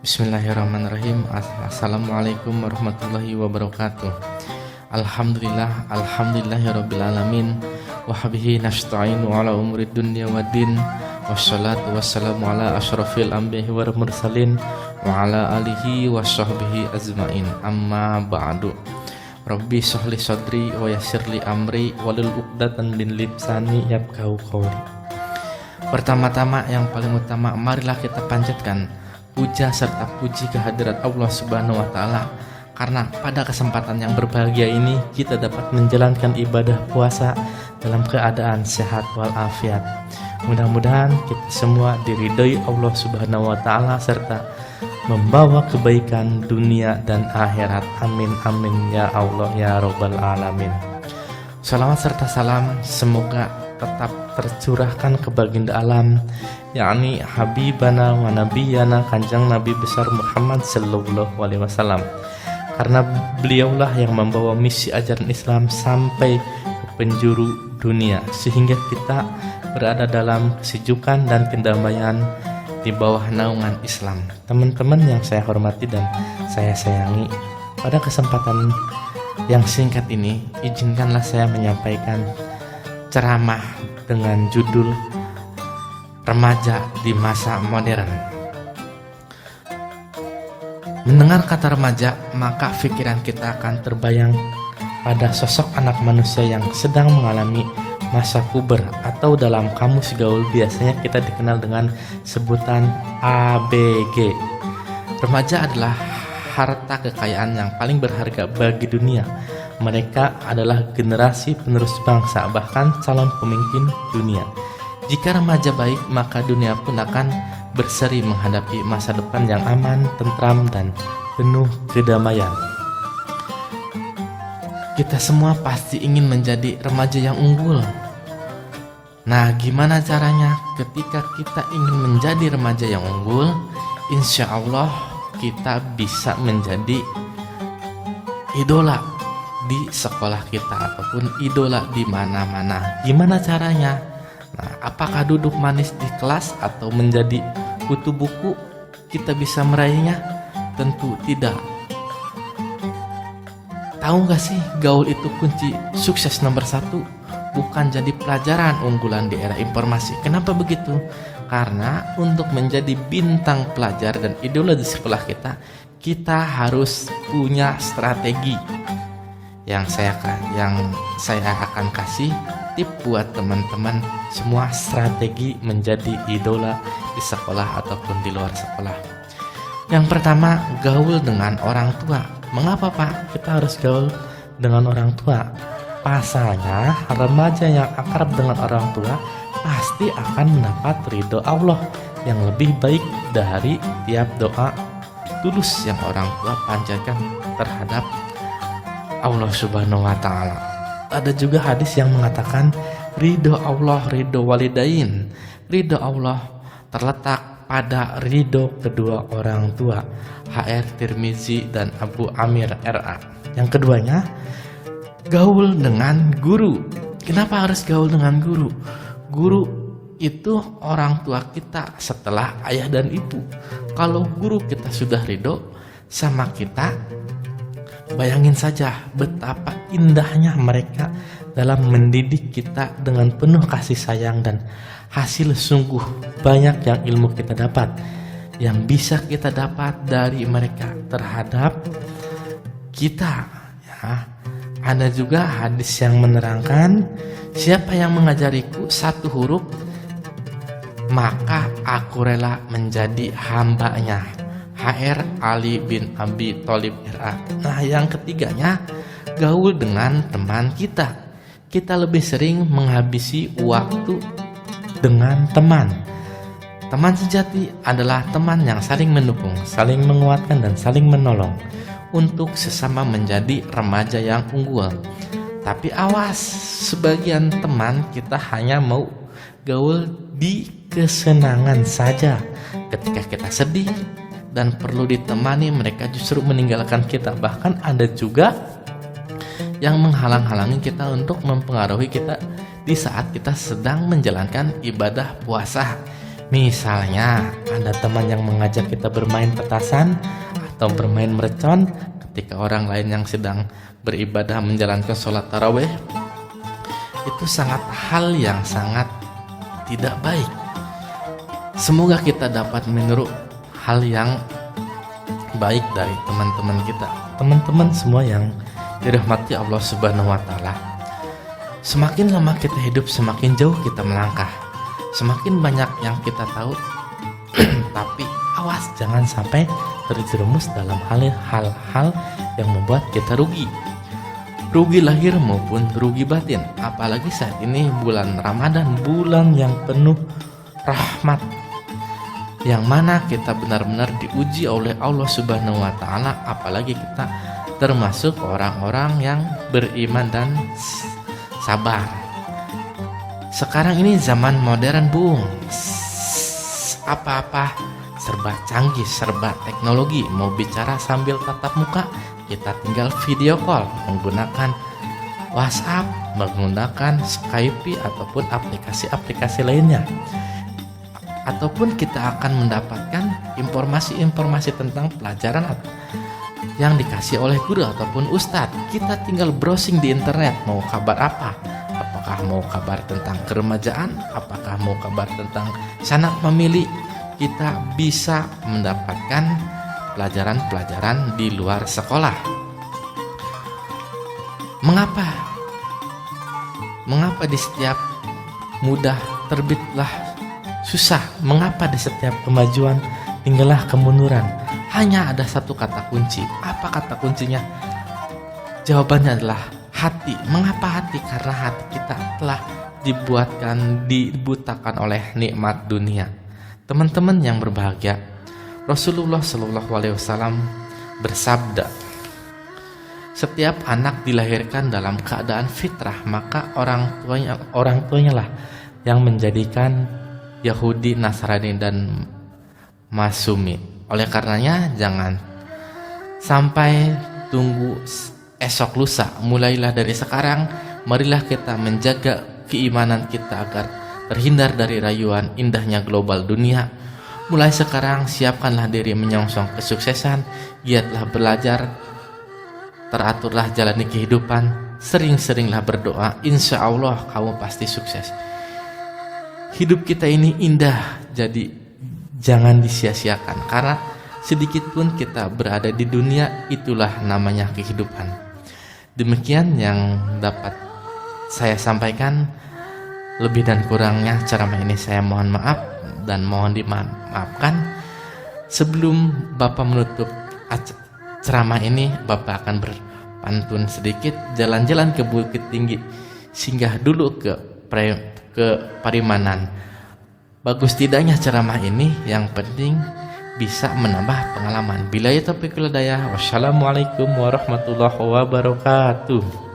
Bismillahirrahmanirrahim. Assalamualaikum warahmatullahi wabarakatuh. Alhamdulillahirabbil alamin wa bihi nasta'inu ala umurid dunya waddin wassalatu wassalamu ala asyrafil anbiya'i wal mursalin wa ala alihi washabbihi ajmain. Amma ba'du. Rabbi shrahli sadri wa yassirli amri walul 'uqdatam min lisani yafqahu qawli. Pertama-tama yang paling utama, marilah kita panjatkan puja serta puji kehadirat Allah Subhanahu wa Ta'ala, karena pada kesempatan yang berbahagia ini kita dapat menjalankan ibadah puasa dalam keadaan sehat walafiat. Mudah-mudahan kita semua diridhoi Allah Subhanahu wa Ta'ala serta membawa kebaikan dunia dan akhirat. Amin amin ya Allah ya Rabbal alamin. Salawat serta salam semoga tetap tercurahkan ke baginda alam, yakni Habibana wa Nabiyana Kanjeng Nabi besar Muhammad Sallallahu Alaihi Wasallam, karena beliaulah yang membawa misi ajaran Islam sampai ke penjuru dunia, sehingga kita berada dalam kesejukan dan kedamaian di bawah naungan Islam. Teman-teman yang saya hormati dan saya sayangi, pada kesempatan yang singkat ini izinkanlah saya menyampaikan ceramah dengan judul Remaja di Masa Modern. Mendengar kata remaja, maka pikiran kita akan terbayang pada sosok anak manusia yang sedang mengalami masa puber, atau dalam kamus gaul biasanya kita dikenal dengan sebutan ABG. Remaja adalah harta kekayaan yang paling berharga bagi dunia. Mereka adalah generasi penerus bangsa, bahkan calon pemimpin dunia. Jika remaja baik, maka dunia pun akan berseri menghadapi masa depan yang aman, tentram, dan penuh kedamaian. Kita semua pasti ingin menjadi remaja yang unggul. Nah, gimana caranya? Ketika kita ingin menjadi remaja yang unggul, insya Allah kita bisa menjadi idola di sekolah kita ataupun idola di mana-mana. Gimana caranya? Nah, apakah duduk manis di kelas atau menjadi kutu buku kita bisa meraihnya? Tentu tidak. Tahu gak sih, gaul itu kunci sukses nomor 1, bukan jadi pelajaran unggulan di era informasi. Kenapa begitu? Karena untuk menjadi bintang pelajar dan idola di sekolah kita harus punya strategi. Yang saya akan kasih tip buat teman-teman semua, strategi menjadi idola di sekolah ataupun di luar sekolah. Yang pertama, gaul dengan orang tua. Mengapa Pak kita harus gaul dengan orang tua? Pasalnya remaja yang akrab dengan orang tua pasti akan mendapat ridho Allah yang lebih baik dari tiap doa tulus yang orang tua panjatkan terhadap Allah Subhanahu wa Ta'ala. Ada juga hadis yang mengatakan ridho Allah, ridho walidain. Ridho Allah terletak pada ridho kedua orang tua. HR Tirmizi dan Abu Amir RA. Yang keduanya, gaul dengan guru. Kenapa harus gaul dengan guru? Guru itu orang tua kita setelah ayah dan ibu. Kalau guru kita sudah ridho sama kita, bayangin saja betapa indahnya mereka dalam mendidik kita dengan penuh kasih sayang, dan hasil sungguh banyak yang ilmu kita dapat, yang bisa kita dapat dari mereka terhadap kita. Ya. Ada juga hadis yang menerangkan, siapa yang mengajariku 1 huruf, maka aku rela menjadi hambanya. HR Ali bin Abi Thalib RA. Nah, yang ketiganya, gaul dengan teman kita. Kita lebih sering menghabisi waktu dengan teman. Teman sejati adalah teman yang saling mendukung, saling menguatkan, dan saling menolong untuk sesama menjadi remaja yang unggul. Tapi awas, sebagian teman kita hanya mau gaul di kesenangan saja. Ketika kita sedih dan perlu ditemani, mereka justru meninggalkan kita. Bahkan ada juga yang menghalang-halangi kita untuk mempengaruhi kita di saat kita sedang menjalankan ibadah puasa. Misalnya ada teman yang mengajak kita bermain petasan atau bermain mercon ketika orang lain yang sedang beribadah menjalankan sholat tarawih, itu sangat hal yang sangat tidak baik. Semoga kita dapat meniru hal yang baik dari teman-teman kita. Teman-teman semua yang dirahmati Allah Subhanahu wa Ta'ala, semakin lama kita hidup, semakin jauh kita melangkah. Semakin banyak yang kita tahu, tapi awas jangan sampai terjerumus dalam hal-hal yang membuat kita rugi. Rugi lahir maupun rugi batin. Apalagi saat ini bulan Ramadan, bulan yang penuh rahmat, yang mana kita benar-benar diuji oleh Allah Subhanahu wa Ta'ala. Apalagi kita termasuk orang-orang yang beriman dan sabar. Sekarang ini zaman modern, Bung. Apa-apa serba canggih, serba teknologi. Mau bicara sambil tatap muka, kita tinggal video call menggunakan WhatsApp, menggunakan Skype ataupun aplikasi-aplikasi lainnya. Ataupun kita akan mendapatkan informasi-informasi tentang pelajaran yang dikasih oleh guru ataupun ustadz. Kita tinggal browsing di internet, mau kabar apa? Apakah mau kabar tentang keremajaan? Apakah mau kabar tentang sanak memilih? Kita bisa mendapatkan pelajaran-pelajaran di luar sekolah. Mengapa di setiap mudah terbitlah susah? Mengapa di setiap kemajuan tinggallah kemunduran? Hanya ada satu kata kunci. Apa kata kuncinya? Jawabannya adalah hati. Mengapa hati? Karena hati kita telah dibutakan oleh nikmat dunia. Teman-teman yang berbahagia, Rasulullah Shallallahu Alaihi Wasallam bersabda, setiap anak dilahirkan dalam keadaan fitrah, maka orang tuanya lah yang menjadikan Yahudi, Nasrani dan Masumi. Oleh karenanya jangan sampai tunggu esok lusa, mulailah dari sekarang. Marilah kita menjaga keimanan kita agar terhindar dari rayuan indahnya global dunia. Mulai sekarang siapkanlah diri menyongsong kesuksesan, giatlah belajar, teraturlah jalani kehidupan, sering-seringlah berdoa, insya Allah kamu pasti sukses. Hidup kita ini indah, jadi jangan disia-siakan, karena sedikit pun kita berada di dunia, itulah namanya kehidupan. Demikian yang dapat saya sampaikan. Lebih dan kurangnya ceramah ini saya mohon maaf dan mohon dimaafkan. Sebelum Bapak menutup ceramah ini, Bapak akan berpantun sedikit. Jalan-jalan ke Bukit Tinggi, singgah dulu ke Parimanan. Bagus tidaknya ceramah ini, yang penting bisa menambah pengalaman. Billahi taufiq wal hidayah. Wassalamualaikum warahmatullahi wabarakatuh.